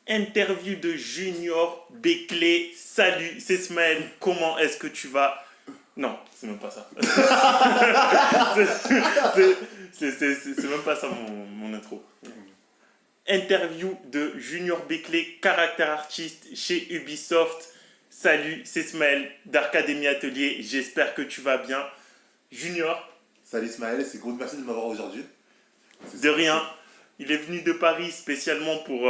Interview de Junior Beclé. Salut, c'est Smaël. Comment est-ce que tu vas? Non, c'est même pas ça. c'est même pas ça mon intro. Interview de Junior Beclé, caractère artiste chez Ubisoft. Salut, c'est Smaël d'Arcademy Atelier. J'espère que tu vas bien. Junior. Salut Ismaël, c'est gros, merci de m'avoir aujourd'hui. De rien. Il est venu de Paris spécialement pour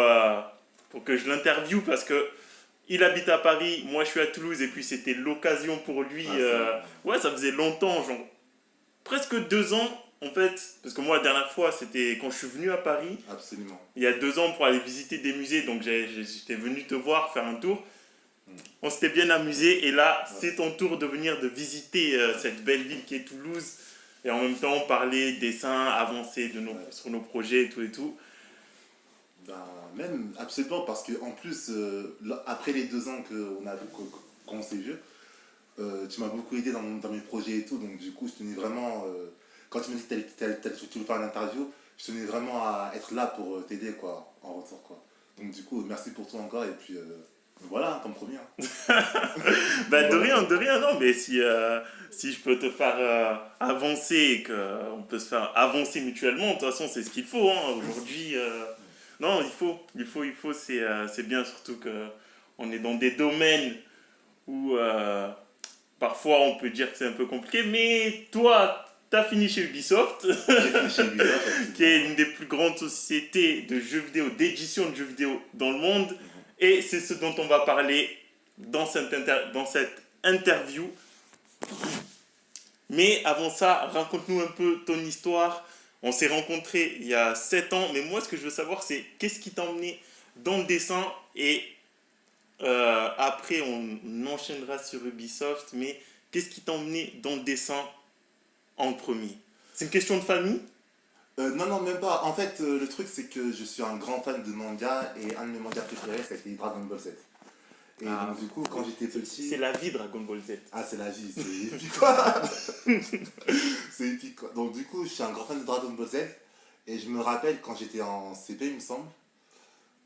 que je l'interviewe parce que il habite à Paris, moi je suis à Toulouse et puis c'était l'occasion pour lui. Ouais, ça faisait longtemps, genre presque 2 ans en fait, parce que moi la dernière fois c'était quand je suis venu à Paris. Absolument. Il y a 2 ans pour aller visiter des musées, donc j'étais venu te voir, faire un tour. On s'était bien amusé et là c'est ton tour de venir de visiter cette belle ville qui est Toulouse. Et en même temps, parler, dessin, avancer sur nos projets et tout. Ben, même, absolument, parce qu'en plus, après les 2 ans qu'on s'est vu, tu m'as beaucoup aidé dans mes projets et tout, donc du coup, je tenais vraiment, quand tu m'as dit que tu voulais faire une interview, je tenais vraiment à être là pour t'aider, quoi, en retour, quoi. Donc du coup, merci pour tout encore, et puis voilà, comme promis. Bah, de rien, non, mais si je peux te faire avancer et qu'on peut se faire avancer mutuellement, de toute façon, c'est ce qu'il faut, hein. Aujourd'hui, non, il faut, c'est bien, surtout qu'on est dans des domaines où parfois on peut dire que c'est un peu compliqué, mais toi, t'as fini chez Ubisoft, qui est une des plus grandes sociétés de jeux vidéo, d'édition de jeux vidéo dans le monde, et c'est ce dont on va parler dans cette interview. Mais avant ça, raconte-nous un peu ton histoire. On s'est rencontrés il y a 7 ans, mais moi ce que je veux savoir c'est qu'est-ce qui t'a emmené dans le dessin et après on enchaînera sur Ubisoft, mais qu'est-ce qui t'a emmené dans le dessin en premier? C'est une question de famille? Non, même pas. En fait, le truc, c'est que je suis un grand fan de manga, et un de mes mangas préférés, c'était Dragon Ball Z. Et donc, du coup, quand j'étais petit... C'est la vie, Dragon Ball Z. Ah, c'est la vie, c'est épique, quoi. C'est épique, quoi. Donc, du coup, je suis un grand fan de Dragon Ball Z. Et je me rappelle, quand j'étais en CP, il me semble,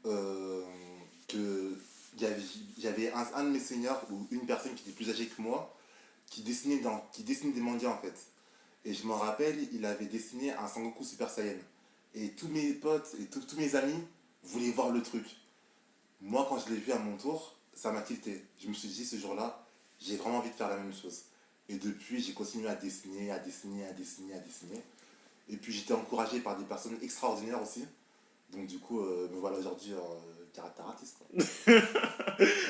que il y avait un de mes seniors, ou une personne qui était plus âgée que moi, qui dessinait des mangas, en fait. Et je me rappelle, il avait dessiné un Sangoku Super Saiyan. Et tous mes potes et tous mes amis voulaient voir le truc. Moi, quand je l'ai vu à mon tour, ça m'a tilté. Je me suis dit, ce jour-là, j'ai vraiment envie de faire la même chose. Et depuis, j'ai continué à dessiner. Et puis, j'étais encouragé par des personnes extraordinaires aussi. Donc, du coup, me voilà aujourd'hui caractère artiste, quoi.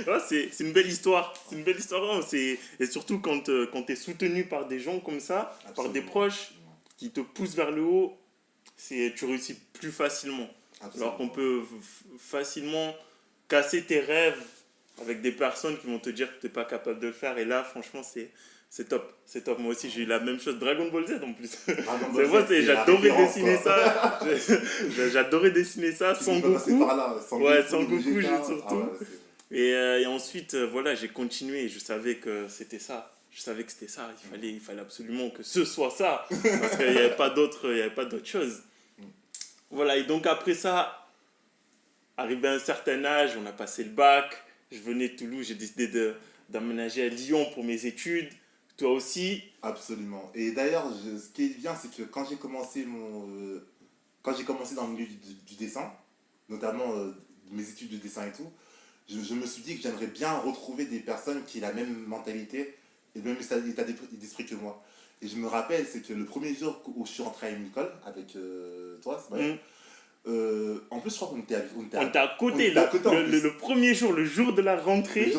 Ouais, c'est une belle histoire. C'est une belle histoire. Non, et surtout quand tu es soutenu par des gens comme ça, absolument, par des proches qui te poussent vers le haut, tu réussis plus facilement. Absolument. Alors qu'on peut facilement casser tes rêves avec des personnes qui vont te dire que tu n'es pas capable de le faire. Et là, franchement, c'est top. C'est top. Moi aussi, j'ai eu la même chose. Dragon Ball Z en plus. C'est vrai, j'adorais dessiner ça. J'adorais dessiner ça. Sangoku. Ouais, Sangoku, surtout. Et ensuite, voilà, j'ai continué et je savais que c'était ça. Je savais que c'était ça. Il fallait absolument que ce soit ça. Parce qu'il n'y avait pas d'autre chose. Voilà, et donc après ça, arrivé à un certain âge, on a passé le bac. Je venais de Toulouse, j'ai décidé d'emménager à Lyon pour mes études. Toi aussi? Absolument. Et d'ailleurs, ce qui est bien, c'est que quand j'ai commencé dans le milieu du dessin, notamment mes études de dessin et tout, je me suis dit que j'aimerais bien retrouver des personnes qui aient la même mentalité et le même état d'esprit que moi. Et je me rappelle, c'est que le premier jour où je suis rentré à une école avec toi, c'est vrai. En plus, je crois qu'on était à côté. Le premier jour, le jour de la rentrée,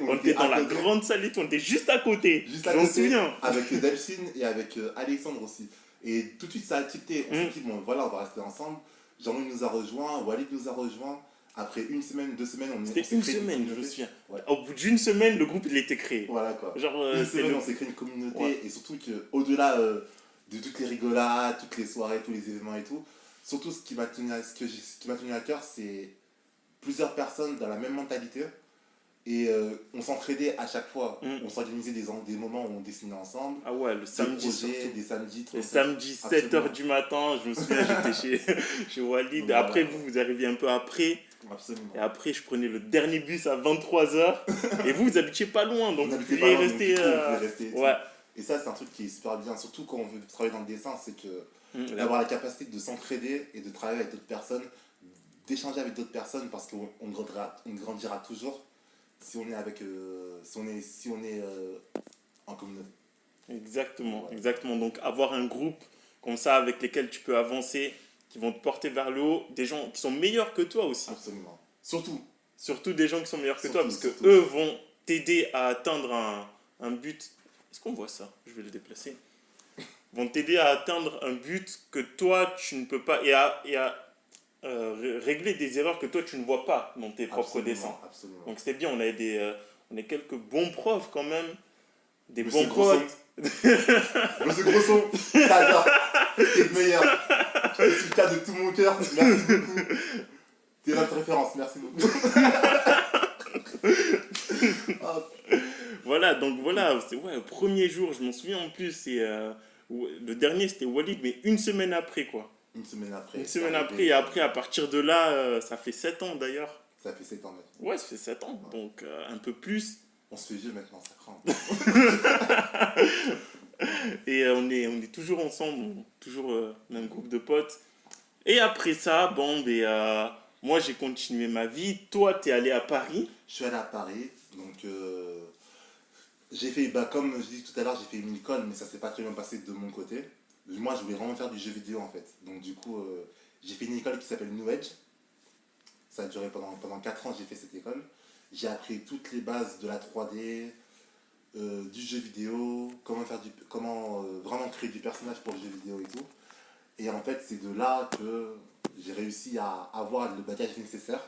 on était dans la grande salle et tout, on était juste à côté. J'en souviens. Avec Delphine et avec Alexandre aussi. Et tout de suite, ça a tilté. On s'est dit, bon, voilà, on va rester ensemble. Jean-Louis nous a rejoints, Walid nous a rejoints. Après 1 semaine, 2 semaines, C'était une semaine, je me souviens. Ouais. Au bout d'une semaine, le groupe il a été créé. Voilà quoi. Genre, une semaine, on s'est créé une communauté, ouais. Et surtout qu'au-delà de toutes les rigolades, toutes les soirées, tous les événements et tout, surtout ce qui m'a tenu à cœur, c'est plusieurs personnes dans la même mentalité. Et on s'entraidait à chaque fois. On s'organisait des moments où on dessinait ensemble. Ah ouais, le samedi des samedis. Les samedis, 7h du matin, je me souviens, j'étais chez Walid. Voilà. Après, vous arriviez un peu après. Absolument. Et après, je prenais le dernier bus à 23h. Et vous habitiez pas loin, donc On vous habitait pouviez pas loin, donc rester. du coup, on pouvait rester et tout. Ouais. Et ça, c'est un truc qui est super bien, surtout quand on veut travailler dans le dessin, c'est que Là, d'avoir la capacité de s'entraider et de travailler avec d'autres personnes, d'échanger avec d'autres personnes, parce on grandira toujours si on est avec, si on est en communauté. exactement, Ouais. exactement. Donc avoir un groupe comme ça avec lesquels tu peux avancer, qui vont te porter vers le haut, des gens qui sont meilleurs que toi aussi. Absolument. Surtout. Surtout des gens qui sont meilleurs que toi, parce que Surtout. eux vont t'aider à atteindre un but. Est-ce qu'on voit ça? Je vais le déplacer. Vont t'aider à atteindre un but que toi tu ne peux pas et à régler des erreurs que toi tu ne vois pas dans tes propres dessins. Absolument. Donc c'était bien, on a quelques bons profs quand même, des Monsieur bons Grosson. potes. Monsieur Grosson, t'adores. T'es le meilleur. Je te suis le cas de tout mon cœur. Merci beaucoup. T'es notre référence. Merci beaucoup. Ah, Voilà, donc voilà, c'est ouais, le premier jour, je m'en souviens en plus, le dernier c'était Walid, mais une semaine après quoi. une semaine après. Une c'est semaine après, arrivé. et après à partir de là, ça fait 7 ans d'ailleurs. Ça fait 7 ans maintenant. Ouais, ça fait 7 ans, Ouais. donc un peu plus. On se fait vieux maintenant, ça craint. Et on est toujours ensemble, toujours même groupe de potes. Et après ça, bon, moi j'ai continué ma vie. Toi, t'es allé à Paris. Je suis allé à Paris, donc j'ai fait, comme je dis tout à l'heure, j'ai fait une école, mais ça s'est pas très bien passé de mon côté. Moi, je voulais vraiment faire du jeu vidéo en fait. Donc du coup, j'ai fait une école qui s'appelle New Edge. Ça a duré pendant 4 ans, j'ai fait cette école. J'ai appris toutes les bases de la 3D, du jeu vidéo, comment vraiment créer du personnage pour le jeu vidéo et tout. Et en fait, c'est de là que j'ai réussi à avoir le bagage nécessaire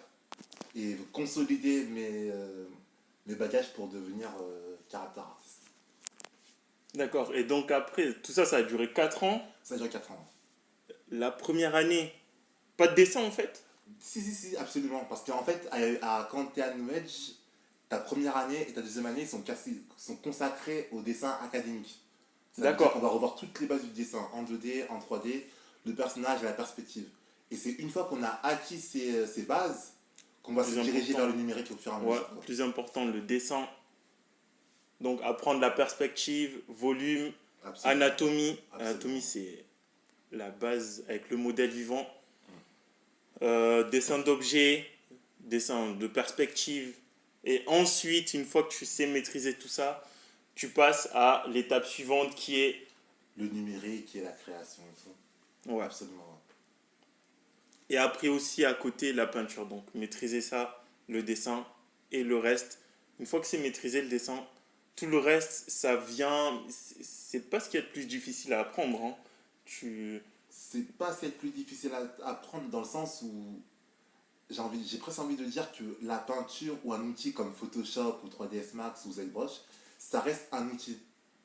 et consolider mes bagages pour devenir caractère artiste. D'accord. Et donc après, tout ça, ça a duré 4 ans. Ça dure 4 ans. La première année, pas de dessin en fait. Si, absolument. Parce qu'en fait, quand tu es à New Edge, ta première année et ta deuxième année sont consacrées au dessin académique. Ça veut dire D'accord. qu'on va revoir toutes les bases du dessin en 2D, en 3D, le personnage et la perspective. Et c'est une fois qu'on a acquis ces bases qu'on va se Plus diriger important. vers le numérique au fur et à Ouais, mesure. Quoi. plus important, le dessin. Donc apprendre la perspective, volume, Absolument. anatomie. Absolument. Anatomie, c'est la base avec le modèle vivant. Dessin d'objets, dessin de perspective. Et ensuite, une fois que tu sais maîtriser tout ça, tu passes à l'étape suivante qui est... Le numérique et la création et tout. Ouais. Absolument. Et après aussi à côté la peinture. Donc maîtriser ça, le dessin et le reste. Une fois que c'est maîtrisé le dessin, tout le reste, ça vient... C'est pas ce qu'il y a de plus difficile à apprendre. Hein. C'est pas celle plus difficile à apprendre dans le sens où j'ai presque envie de dire que la peinture ou un outil comme Photoshop ou 3ds Max ou ZBrush, ça reste un outil.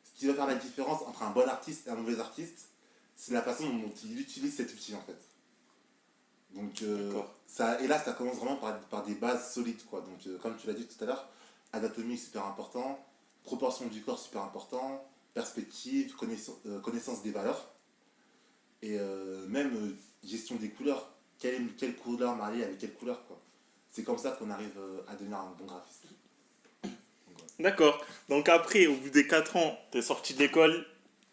Ce qui va faire la différence entre un bon artiste et un mauvais artiste, c'est la façon dont il utilise cet outil en fait. Donc et là ça commence vraiment par des bases solides quoi. Donc comme tu l'as dit tout à l'heure, anatomie super important, proportion du corps super important, perspective, connaissance des valeurs et même gestion des couleurs. Quelle couleur marier avec quelle couleur quoi. C'est comme ça qu'on arrive à devenir un bon graphiste. Donc, ouais. D'accord. Donc après, au bout des 4 ans, tu es sorti de l'école.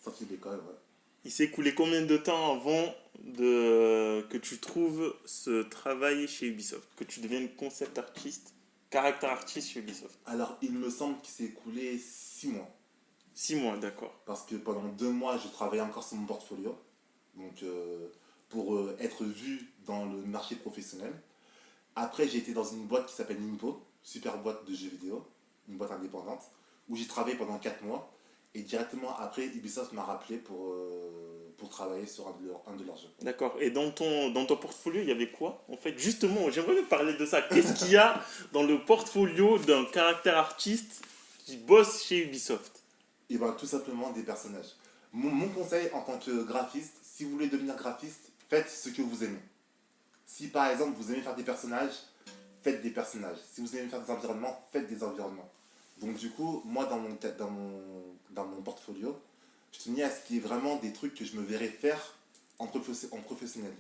Sorti de l'école, ouais. Il s'est écoulé combien de temps avant que tu trouves ce travail chez Ubisoft, que tu deviennes concept artiste, caractère artiste chez Ubisoft? Alors il me semble qu'il s'est écoulé 6 mois. 6 mois, d'accord. Parce que pendant 2 mois, je travaillais encore sur mon portfolio. Donc pour être vu dans le marché professionnel. Après, j'ai été dans une boîte qui s'appelle Nimpo, super boîte de jeux vidéo, une boîte indépendante, où j'ai travaillé pendant 4 mois. Et directement après, Ubisoft m'a rappelé pour travailler sur un de leurs jeux. D'accord. Et dans ton portfolio, il y avait quoi? En fait, justement, j'aimerais bien parler de ça. Qu'est-ce qu'il y a dans le portfolio d'un caractère artiste qui bosse chez Ubisoft? Et bien, tout simplement des personnages. Mon conseil en tant que graphiste, si vous voulez devenir graphiste, faites ce que vous aimez. Si par exemple vous aimez faire des personnages, faites des personnages. Si vous aimez faire des environnements, faites des environnements. Donc du coup, moi dans mon portfolio, je tenais à ce qu'il y ait vraiment des trucs que je me verrais faire en professionnel.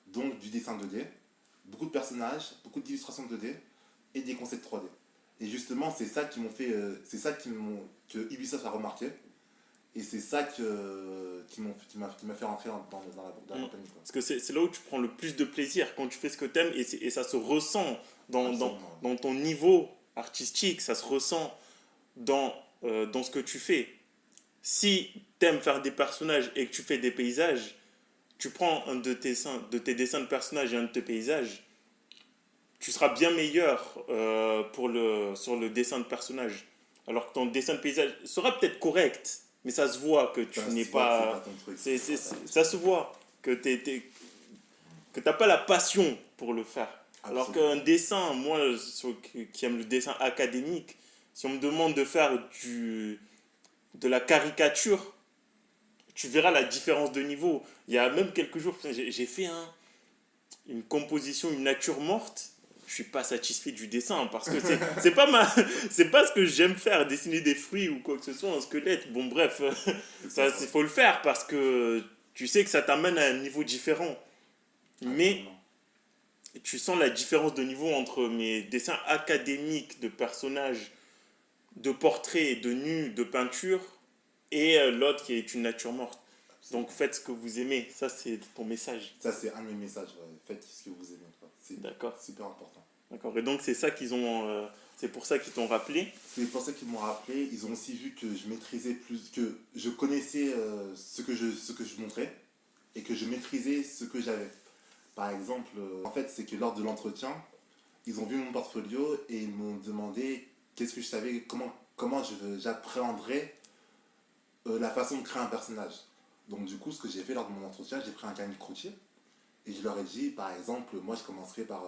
Donc du dessin 2D, beaucoup de personnages, beaucoup d'illustrations 2D et des concepts 3D. Et justement, c'est ça qui m'ont fait, que Ubisoft a remarqué. Et c'est ça qui m'a fait rentrer dans la compagnie. Quoi. Parce que c'est là où tu prends le plus de plaisir quand tu fais ce que t'aimes et ça se ressent dans ton niveau artistique, ça se ressent dans ce que tu fais. Si t'aimes faire des personnages et que tu fais des paysages, tu prends un de tes dessins de personnages et un de tes paysages, tu seras bien meilleur sur le dessin de personnage. Alors que ton dessin de paysage sera peut-être correct, mais ça se voit que tu n'es pas. Ton truc, Ça se voit que tu n'as pas la passion pour le faire. Alors qu'un dessin, moi qui aime le dessin académique, si on me demande de faire de la caricature, tu verras la différence de niveau. Il y a même quelques jours, j'ai fait une composition, une nature morte. Je suis pas satisfait du dessin parce que c'est pas ce que j'aime faire, dessiner des fruits ou quoi que ce soit, un squelette. Bon, bref, il faut le faire parce que tu sais que ça t'amène à un niveau différent. Mais tu sens la différence de niveau entre mes dessins académiques de personnages, de portraits, de nus, de peintures et l'autre qui est une nature morte. Donc faites ce que vous aimez, ça c'est ton message. Ça c'est un de mes messages, ouais. Faites ce que vous aimez. C'est super important. D'accord, et donc c'est ça c'est pour ça qu'ils t'ont rappelé. C'est pour ça qu'ils m'ont rappelé. Ils ont aussi vu que je maîtrisais plus, que je connaissais ce que je montrais et que je maîtrisais ce que j'avais. Par exemple, en fait, c'est que lors de l'entretien, ils ont vu mon portfolio et ils m'ont demandé qu'est-ce que je savais, comment j'appréhenderais la façon de créer un personnage. Donc du coup, ce que j'ai fait lors de mon entretien, j'ai pris un carnet de croquis et je leur ai dit, par exemple, moi je commencerai par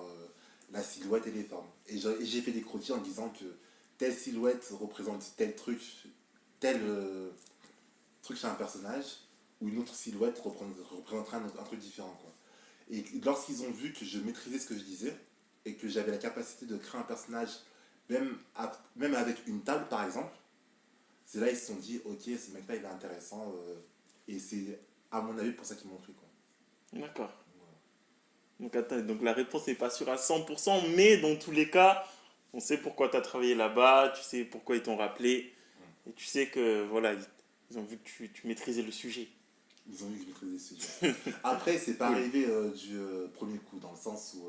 la silhouette et les formes. Et j'ai fait des croquis en disant que telle silhouette représente tel truc chez un personnage, ou une autre silhouette représenterait un truc différent. Quoi. Et lorsqu'ils ont vu que je maîtrisais ce que je disais, et que j'avais la capacité de créer un personnage, même avec une table par exemple, c'est là ils se sont dit, ok, ce mec-là il est intéressant, et c'est à mon avis pour ça qu'ils m'ont pris. Quoi. D'accord. Donc, attends, donc la réponse n'est pas sûre à 100%, mais dans tous les cas, on sait pourquoi tu as travaillé là-bas, tu sais pourquoi ils t'ont rappelé, et tu sais que voilà, ils ont vu que tu maîtrisais le sujet. Ils ont vu que je maîtrisais le sujet. Après, c'est pas arrivé du premier coup, dans le sens où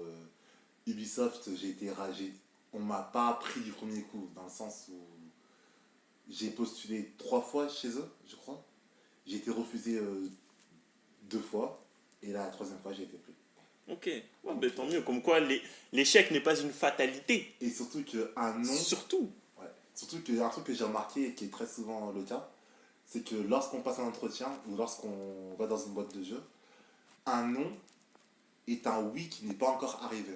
Ubisoft, j'ai été ragé. On m'a pas pris du premier coup, dans le sens où j'ai postulé 3 fois chez eux, je crois. J'ai été refusé 2 fois, et la 3e fois, j'ai été pris. Ok, ouais, ben, tant mieux. Comme quoi, l'échec n'est pas une fatalité. Et surtout qu'un nom. Surtout. Ouais. Surtout qu'un truc que j'ai remarqué et qui est très souvent le cas, c'est que lorsqu'on passe un entretien ou lorsqu'on va dans une boîte de jeu, un non est un oui qui n'est pas encore arrivé.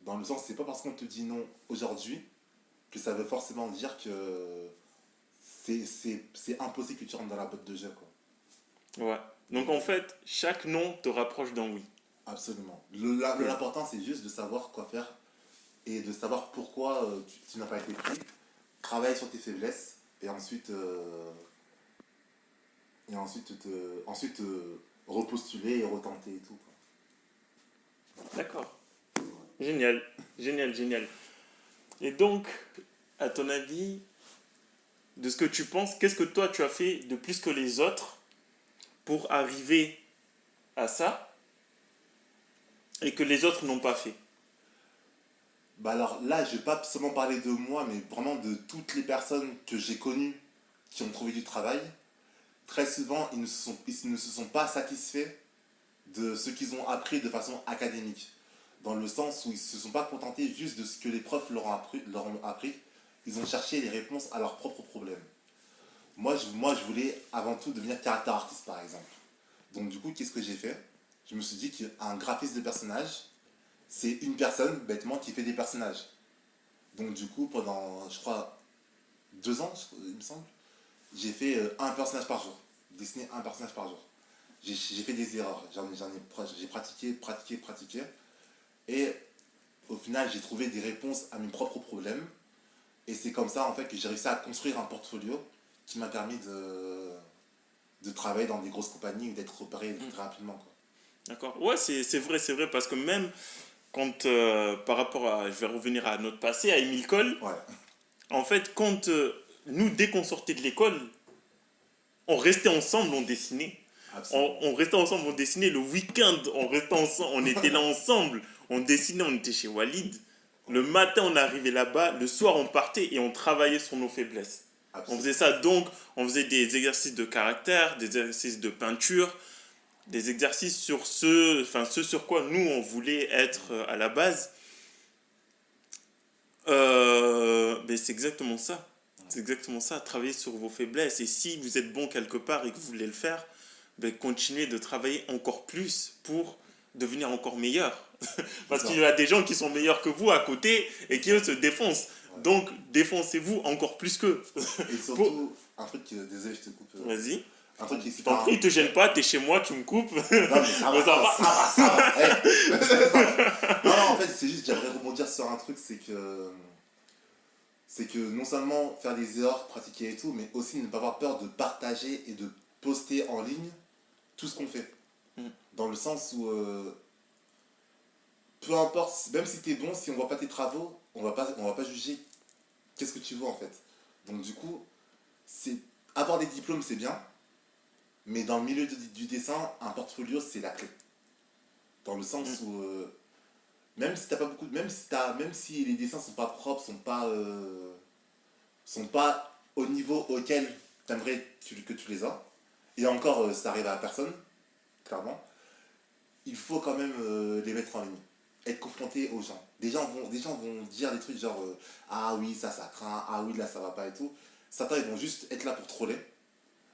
Dans le sens, c'est pas parce qu'on te dit non aujourd'hui que ça veut forcément dire que c'est impossible que tu rentres dans la boîte de jeu. Quoi. Ouais. Donc en fait, chaque non te rapproche d'un oui. Absolument. L'important, c'est juste de savoir quoi faire et de savoir pourquoi tu n'as pas été pris. Travaille sur tes faiblesses et ensuite, repostuler et retenter et tout. Quoi. D'accord. Génial. Génial, génial. Et donc, à ton avis, de ce que tu penses, qu'est-ce que toi tu as fait de plus que les autres pour arriver à ça et que les autres n'ont pas fait? Bah alors là, je vais pas seulement parler de moi, mais vraiment de toutes les personnes que j'ai connues qui ont trouvé du travail. Très souvent, ils ne se sont pas satisfaits de ce qu'ils ont appris de façon académique. Dans le sens où ils ne se sont pas contentés juste de ce que les profs leur ont appris. Ils ont cherché les réponses à leurs propres problèmes. Moi, je voulais avant tout devenir character artist, par exemple. Donc du coup, qu'est-ce que j'ai fait? Je me suis dit qu'un graphiste de personnage, c'est une personne, bêtement, qui fait des personnages. Donc du coup, pendant, je crois, 2 ans, il me semble, j'ai fait un personnage par jour. Dessiner un personnage par jour. J'ai fait des erreurs. J'ai pratiqué. Et au final, j'ai trouvé des réponses à mes propres problèmes. Et c'est comme ça, en fait, que j'ai réussi à construire un portfolio qui m'a permis de travailler dans des grosses compagnies ou d'être repéré très rapidement. Quoi. D'accord. Ouais, c'est vrai, parce que même quand, par rapport à, je vais revenir à notre passé, à Émile Cole, Ouais, en fait, quand nous, dès qu'on sortait de l'école, on restait ensemble, on dessinait. absolument. On restait ensemble, on dessinait le week-end, on restait ensemble, on était là ensemble, on dessinait, on était chez Walid. Le matin, on arrivait là-bas, le soir, on partait et on travaillait sur nos faiblesses. On faisait Absolument. ça, donc on faisait des exercices de caractère, des exercices de peinture, des exercices sur ce sur quoi nous, on voulait être à la base. Mais c'est exactement ça. C'est exactement ça, travailler sur vos faiblesses. Et si vous êtes bon quelque part et que vous voulez le faire, ben, continuez de travailler encore plus pour devenir encore meilleur. C'est Parce ça. qu'il y a des gens qui sont meilleurs que vous à côté et qui eux se défoncent. Ouais. Donc défoncez-vous encore plus qu'eux. Et Pour... surtout, un truc, désolé, je te coupe. Vas-y. Un truc qui est Je t'en super. prie, te gêne pas, t'es chez moi, tu me coupes. Non, mais ça Mais va, ça va. ça va. Non, non, en fait, c'est juste, j'aimerais rebondir sur un truc, c'est que non seulement faire des erreurs, pratiquer et tout, mais aussi ne pas avoir peur de partager et de poster en ligne tout ce qu'on fait. Mm. Dans le sens où, peu importe, même si t'es bon, si on voit pas tes travaux, on va pas juger qu'est-ce que tu vois en fait. Donc du coup, c'est avoir des diplômes, c'est bien, mais dans le milieu du dessin, un portfolio, c'est la clé. Dans le sens où, même si t'as pas beaucoup, même si les dessins sont pas propres, sont pas au niveau auquel t'aimerais que tu les as, et encore, ça arrive à personne, clairement, il faut quand même les mettre en ligne. Être confronté aux gens. Des gens vont dire des trucs genre ah oui, ça craint, ah oui, là, ça va pas et tout. Certains, ils vont juste être là pour troller,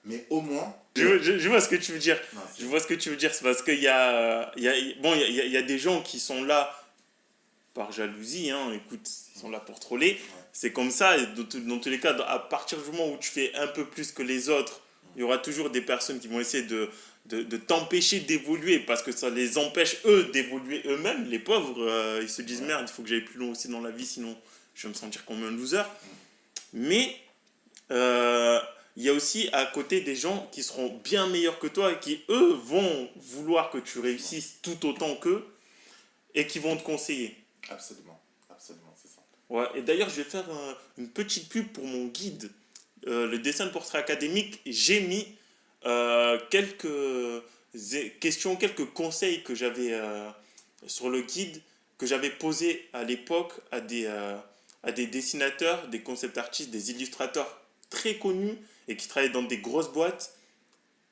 mais au moins. Je vois ce que tu veux dire. Non, Je vois ce que tu veux dire. C'est parce qu'il y a, bon, il y a des gens qui sont là par jalousie. Hein. Écoute, ils sont là pour troller. C'est comme ça. Et dans tous les cas, à partir du moment où tu fais un peu plus que les autres, il y aura toujours des personnes qui vont essayer de t'empêcher d'évoluer parce que ça les empêche, eux, d'évoluer eux-mêmes. Les pauvres, ils se disent merde, il faut que j'aille plus loin aussi dans la vie, sinon je vais me sentir comme un loser. Mais euh, il y a aussi à côté des gens qui seront bien meilleurs que toi et qui, eux, vont vouloir que tu réussisses tout autant qu'eux et qui vont te conseiller. Absolument, absolument, c'est ça. Ouais, et d'ailleurs, je vais faire une petite pub pour mon guide, le dessin de portrait académique. J'ai mis quelques questions, quelques conseils que j'avais sur le guide, que j'avais posé à l'époque à des dessinateurs, des concept artistes, des illustrateurs très connus et qui travaillaient dans des grosses boîtes.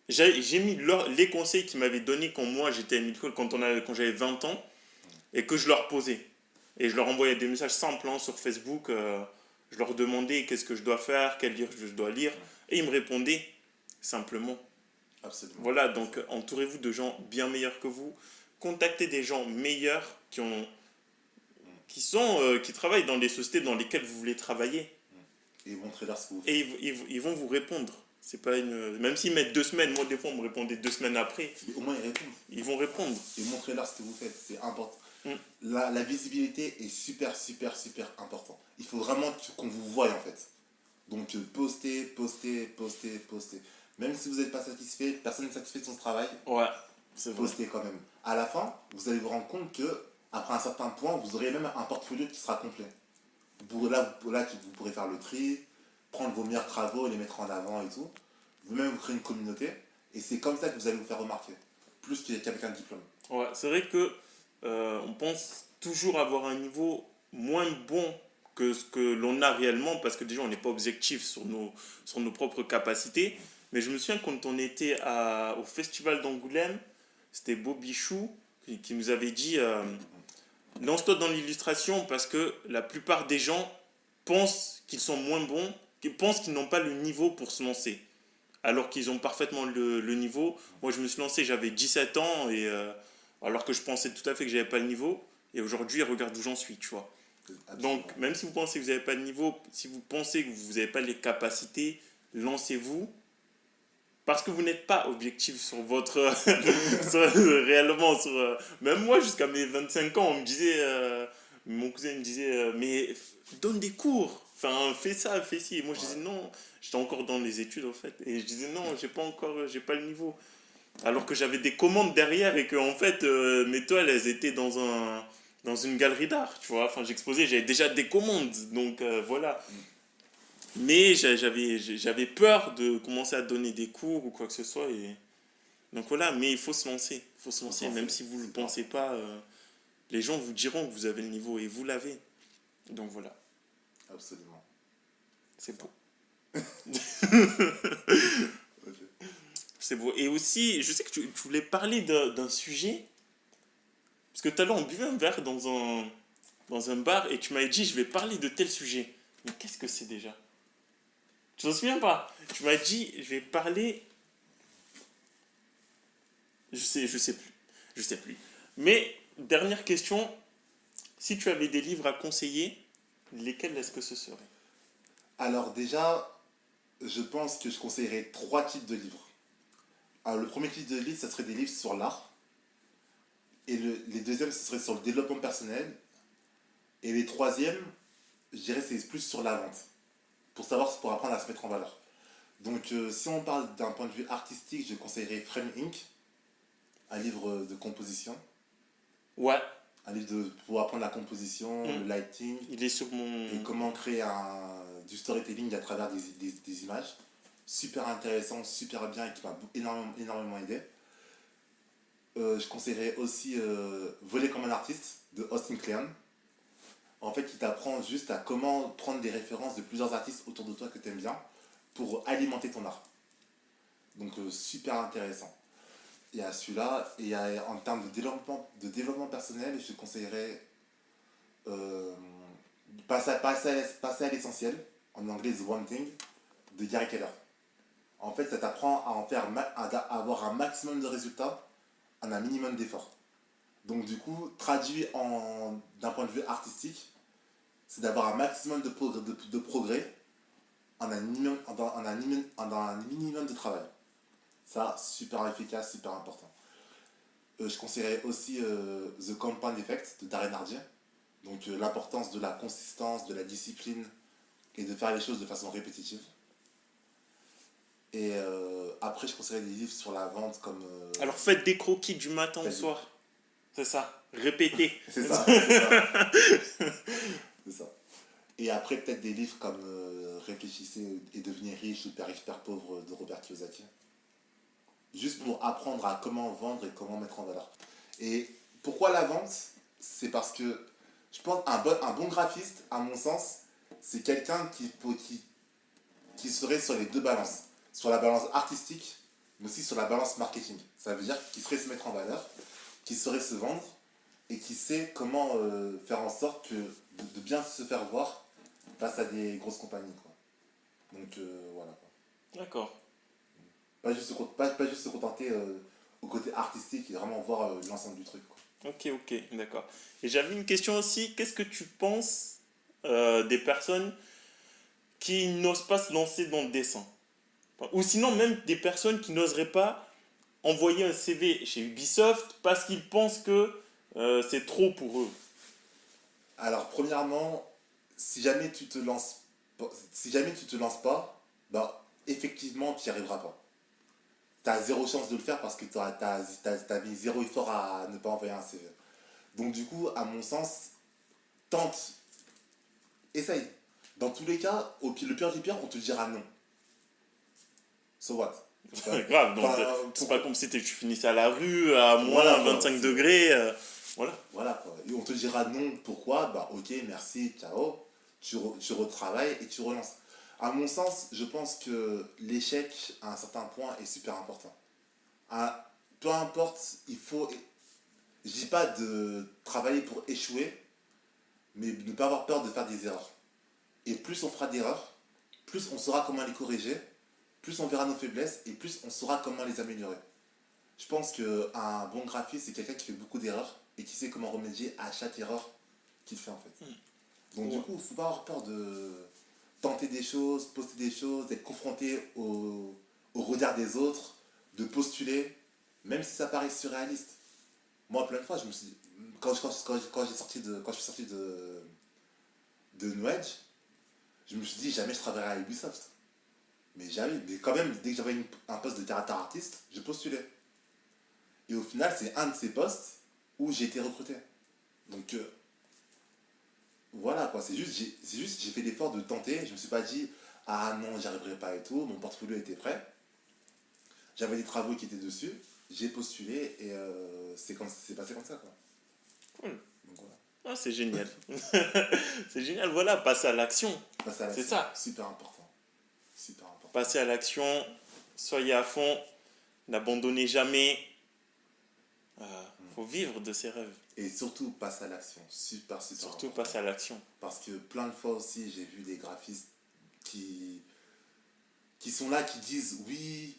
J'ai mis les conseils qu'ils m'avaient donnés quand moi j'étais à l'école, quand j'avais 20 ans, et que je leur posais. Et je leur envoyais des messages simples hein, sur Facebook. Je leur demandais qu'est-ce que je dois faire, quel livre je dois lire. Et ils me répondaient simplement. Absolument. Voilà, donc entourez-vous de gens bien meilleurs que vous. Contactez des gens meilleurs qui travaillent dans les sociétés dans lesquelles vous voulez travailler. Et montrez-leur ce que vous Et faites. ils vont vous répondre. C'est pas même s'ils mettent 2 semaines, moi des fois on me répondait 2 semaines après, Mais au moins, ils répondent. ils vont répondre. Et montrez-leur ce que vous faites, c'est important. Mm. La visibilité est super, super, super important. Il faut vraiment qu'on vous voie en fait. Donc postez, postez, postez, postez. Même si vous n'êtes pas satisfait, personne n'est satisfait de son travail, Ouais, c'est vrai. postez quand même. À la fin, vous allez vous rendre compte que après un certain point, vous aurez même un portfolio qui sera complet. Vous pourrez faire le tri, prendre vos meilleurs travaux, les mettre en avant et tout. Vous-même, vous créez une communauté. Et c'est comme ça que vous allez vous faire remarquer. Plus qu'avec un diplôme. Ouais, c'est vrai que on pense toujours avoir un niveau moins bon que ce que l'on a réellement parce que déjà on n'est pas objectif sur nos propres capacités. Mais je me souviens quand on était au festival d'Angoulême, c'était Bobby Chou qui nous avait dit lance-toi dans l'illustration parce que la plupart des gens pensent qu'ils sont moins bons, qu'ils pensent qu'ils n'ont pas le niveau pour se lancer. Alors qu'ils ont parfaitement le niveau. Moi, je me suis lancé, j'avais 17 ans, et alors que je pensais tout à fait que j'avais pas le niveau. Et aujourd'hui, regarde où j'en suis, tu vois. Absolument. Donc, même si vous pensez que vous n'avez pas le niveau, si vous pensez que vous n'avez pas les capacités, lancez-vous. Parce que vous n'êtes pas objectif sur votre... réellement, même moi, jusqu'à mes 25 ans, on me disait... mon cousin me disait, mais donne des cours. Enfin, fais ça, fais ci. Et moi, je disais non. J'étais encore dans les études, en fait. Et je disais non, j'ai pas le niveau. Alors que j'avais des commandes derrière et que, en fait, mes toiles, elles étaient dans une galerie d'art, tu vois. Enfin, j'exposais, j'avais déjà des commandes, donc voilà. Mais j'avais peur de commencer à donner des cours ou quoi que ce soit. Et... Donc voilà, mais il faut se lancer. Il faut se lancer, même si vous ne le pensez pas. Les gens vous diront que vous avez le niveau et vous l'avez. Donc voilà, Absolument. c'est beau. Ok. C'est beau. Et aussi, je sais que tu voulais parler d'un sujet. Parce que tout à l'heure, on buvait un verre dans un bar et tu m'avais dit, je vais parler de tel sujet. Mais qu'est-ce que c'est déjà? Tu t'en souviens pas? Tu m'as dit, je vais parler. Je sais plus. Je sais plus. Mais, dernière question. Si tu avais des livres à conseiller, lesquels est-ce que ce serait? Alors déjà, je pense que je conseillerais trois types de livres. Alors le premier type de livre, ça serait des livres sur l'art. Et les deuxièmes, ce serait sur le développement personnel. Et les troisièmes, je dirais, c'est plus sur la vente. Pour apprendre à se mettre en valeur. Donc si on parle d'un point de vue artistique, je conseillerais Frame Inc., un livre de composition. Ouais. Un livre pour apprendre la composition, le lighting. Il est sur mon... Et comment créer du storytelling à travers des images. Super intéressant, super bien et qui m'a énormément aidé. Je conseillerais aussi Voler comme un artiste de Austin Kleon. En fait, qui t'apprend juste à comment prendre des références de plusieurs artistes autour de toi que tu aimes bien pour alimenter ton art. Donc super intéressant. Il y a celui-là, et en termes de développement personnel, je conseillerais euh, passer à l'essentiel, en anglais The One Thing, de Gary Keller. En fait, ça t'apprend à avoir un maximum de résultats en un minimum d'efforts. Donc du coup, traduit d'un point de vue artistique, c'est d'avoir un maximum de progrès en un minimum de travail. Ça, super efficace, super important. Je conseillerais aussi The Compound Effect de Darren Hardy. Donc l'importance de la consistance, de la discipline et de faire les choses de façon répétitive. Et après, je conseillerais des livres sur la vente comme... Alors faites des croquis du matin au soir. C'est ça. Répétez. C'est ça, c'est ça. C'est ça. Et après, peut-être des livres comme Réfléchissez et devenez riche ou Père riche, Père pauvre de Robert Kiyosaki. Juste pour apprendre à comment vendre et comment mettre en valeur. Et pourquoi la vente? C'est parce que je pense un bon graphiste, à mon sens, c'est quelqu'un qui serait sur les deux balances. Sur la balance artistique, mais aussi sur la balance marketing. Ça veut dire qu'il saurait se mettre en valeur, qu'il saurait se vendre et qui sait comment faire en sorte de bien se faire voir face à des grosses compagnies. Quoi. Donc voilà. Quoi. D'accord. Pas juste se contenter au côté artistique et vraiment voir l'ensemble du truc. Quoi. Ok, d'accord. Et j'avais une question aussi. Qu'est-ce que tu penses des personnes qui n'osent pas se lancer dans le dessin? Ou sinon même des personnes qui n'oseraient pas envoyer un CV chez Ubisoft parce qu'ils pensent que c'est trop pour eux. Alors premièrement, si jamais tu te lances pas, bah effectivement tu n'y arriveras pas. Tu as zéro chance de le faire parce que tu as mis zéro effort à ne pas envoyer un CV. Donc du coup, à mon sens, tente, essaye. Dans tous les cas, le pire du pire, on te dira non. So what? C'est grave, donc c'est pas comme si tu finissais à la rue à moins Voilà, 25 degrés. Voilà. Voilà quoi. Et on te dira non, pourquoi? Bah ok, merci, ciao. Tu retravailles et tu relances. À mon sens, je pense que l'échec, à un certain point, est super important. Peu importe, il faut... Je dis pas de travailler pour échouer, mais ne pas avoir peur de faire des erreurs. Et plus on fera d'erreurs, plus on saura comment les corriger, plus on verra nos faiblesses et plus on saura comment les améliorer. Je pense qu'un bon graphiste, c'est quelqu'un qui fait beaucoup d'erreurs et qui sait comment remédier à chaque erreur qu'il fait en fait. Donc du coup, il ne faut pas avoir peur de tenter des choses, poster des choses, d'être confronté au regard des autres, de postuler, même si ça paraît surréaliste. Moi, plein de fois, je me suis dit, quand je suis sorti de New Edge, je me suis dit, jamais je travaillerai à Ubisoft. Mais quand même, dès que j'avais un poste de caractère artiste, je postulais. Et au final, c'est un de ces postes où j'ai été recruté. Donc, voilà, quoi. C'est juste, j'ai fait l'effort de tenter. Je me suis pas dit, ah non, j'y arriverai pas et tout. Mon portfolio était prêt. J'avais des travaux qui étaient dessus. J'ai postulé et c'est passé comme ça, quoi. Cool. Donc, voilà. Ah, c'est génial. C'est génial, voilà, passer à l'action. Passer à l'action, C'est ça. super important. Super important. Passez à l'action, soyez à fond, n'abandonnez jamais. Faut vivre de ses rêves. Et surtout, passe à l'action. Super, super Surtout important. passer à l'action. Parce que plein de fois aussi, j'ai vu des graphistes qui sont là, qui disent oui,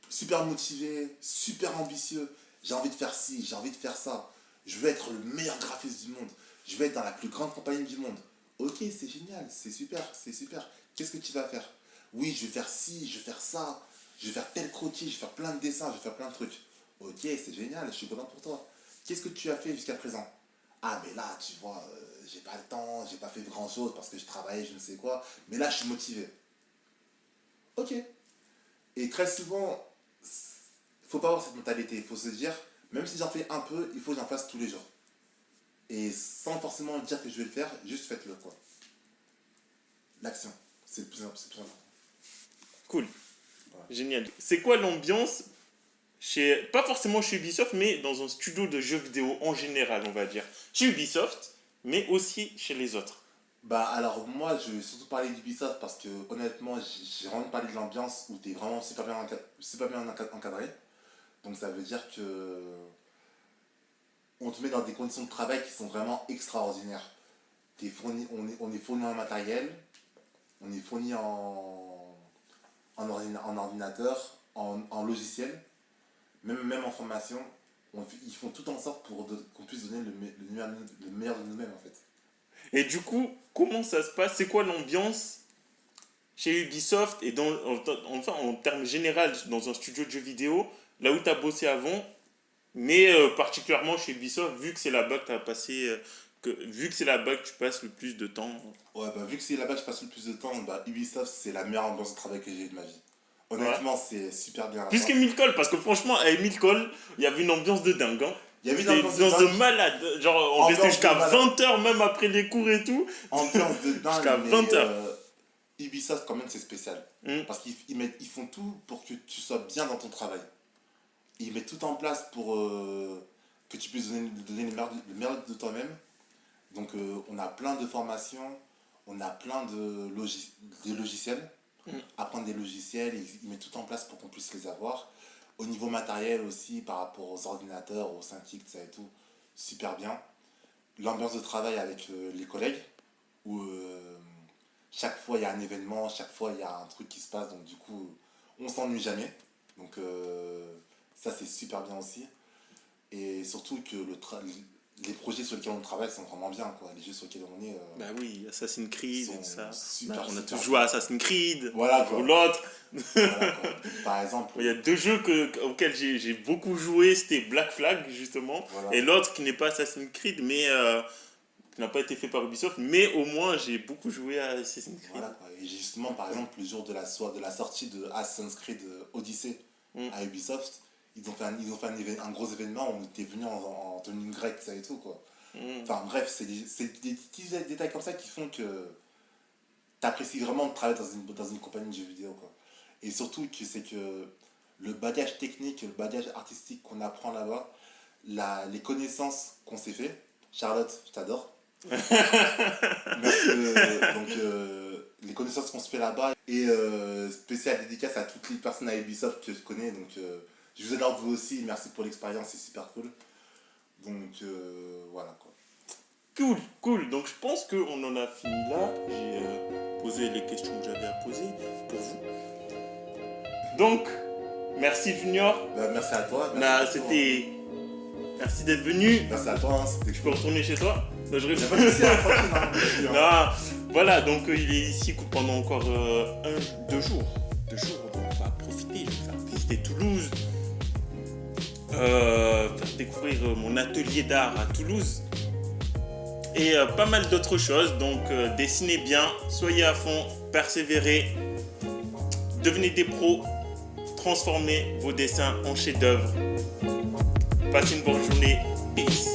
super motivé, super ambitieux, j'ai envie de faire ci, j'ai envie de faire ça, je veux être le meilleur graphiste du monde, je veux être dans la plus grande compagnie du monde. Ok, c'est génial, c'est super, c'est super. Qu'est-ce que tu vas faire? Oui, je vais faire ci, je vais faire ça, je vais faire tel croquis, je vais faire plein de dessins, je vais faire plein de trucs. Ok, c'est génial, je suis content pour toi. Qu'est-ce que tu as fait jusqu'à présent? Ah, mais là, tu vois, j'ai pas le temps, j'ai pas fait grand chose parce que je travaillais, je ne sais quoi, mais là, je suis motivé. Ok. Et très souvent, faut pas avoir cette mentalité. Il faut se dire, même si j'en fais un peu, il faut que j'en fasse tous les jours. Et sans forcément dire que je vais le faire, juste faites-le, quoi. L'action, c'est le plus important. Cool. Ouais. Génial. C'est quoi l'ambiance pas forcément chez Ubisoft, mais dans un studio de jeux vidéo en général, on va dire. Chez Ubisoft, mais aussi chez les autres. Bah alors moi je vais surtout parler d'Ubisoft parce que honnêtement j'ai vraiment parlé de l'ambiance où t'es vraiment super bien encadré. Donc ça veut dire que on te met dans des conditions de travail qui sont vraiment extraordinaires. On est fourni en matériel, on est fourni en ordinateur, en logiciel, même en formation. Ils font tout en sorte pour qu'on puisse donner le meilleur de nous-mêmes en fait. Et du coup, comment ça se passe? C'est quoi l'ambiance chez Ubisoft et enfin en termes général dans un studio de jeux vidéo, là où tu as bossé avant, mais particulièrement chez Ubisoft, vu que c'est là-bas que tu as passé, vu que c'est là-bas que tu passes le plus de temps. Ouais, bah vu que c'est là-bas que je passe le plus de temps, bah Ubisoft c'est la meilleure ambiance de travail que j'ai eu de ma vie. Honnêtement, ouais. C'est super bien. Plus qu'Emile Cole, parce que franchement, à Emile Cole, il y avait une ambiance de dingue. Hein. Il y avait une ambiance de malade. Genre, on restait jusqu'à 20h, même après les cours et tout. Ambiance de dingue. Jusqu'à 20h. Ubisoft, quand même, c'est spécial. Parce qu'ils font tout pour que tu sois bien dans ton travail. Ils mettent tout en place pour que tu puisses donner le meilleur de toi-même. Donc, on a plein de formations, on a plein de logiciels. Apprendre des logiciels, ils mettent tout en place pour qu'on puisse les avoir. Au niveau matériel aussi, par rapport aux ordinateurs, aux 5X, tout ça et tout, super bien. L'ambiance de travail avec les collègues, où chaque fois il y a un événement, chaque fois il y a un truc qui se passe, donc du coup, on s'ennuie jamais. Donc ça c'est super bien aussi. Et surtout que les projets sur lesquels on travaille sont vraiment bien, quoi. Les jeux sur lesquels on est. Bah oui, Assassin's Creed et tout ça. Super, on a tous joué à Assassin's Creed. Voilà, ou l'autre. Voilà, par exemple. Il y a deux jeux auxquels j'ai beaucoup joué, c'était Black Flag justement, voilà. Et l'autre qui n'est pas Assassin's Creed, mais qui n'a pas été fait par Ubisoft, mais au moins j'ai beaucoup joué à Assassin's Creed. Voilà, quoi. Et justement, par exemple, le jour de la sortie de Assassin's Creed Odyssey à Ubisoft, ils ont fait un gros événement, on était venus en tenue grecque, ça et tout, quoi. Enfin bref, c'est des petits détails comme ça qui font que t'apprécies vraiment de travailler dans une compagnie de jeux vidéo, quoi. Et surtout que c'est que le bagage technique, le bagage artistique qu'on apprend là-bas, les connaissances qu'on s'est fait, Charlotte, je t'adore. Donc les connaissances qu'on se fait là-bas, et spécial dédicace à toutes les personnes à Ubisoft que je connais, donc je vous adore vous aussi, merci pour l'expérience, c'est super cool. Donc voilà, quoi. Cool. Donc je pense qu'on en a fini là. J'ai posé les questions que j'avais à poser pour vous. Donc, merci Junior. Merci à toi. Merci d'être venu. Merci à toi. Tu peux retourner chez toi. Non, je réfléchis. Non, voilà, donc il est ici pendant encore 2 jours. 2 jours, donc on va profiter. Je vais faire visiter Toulouse. Faire découvrir mon atelier d'art à Toulouse. Et pas mal d'autres choses. Donc dessinez bien, soyez à fond, persévérez. Devenez des pros. Transformez vos dessins en chefs-d'œuvre. Passez une bonne journée. Peace.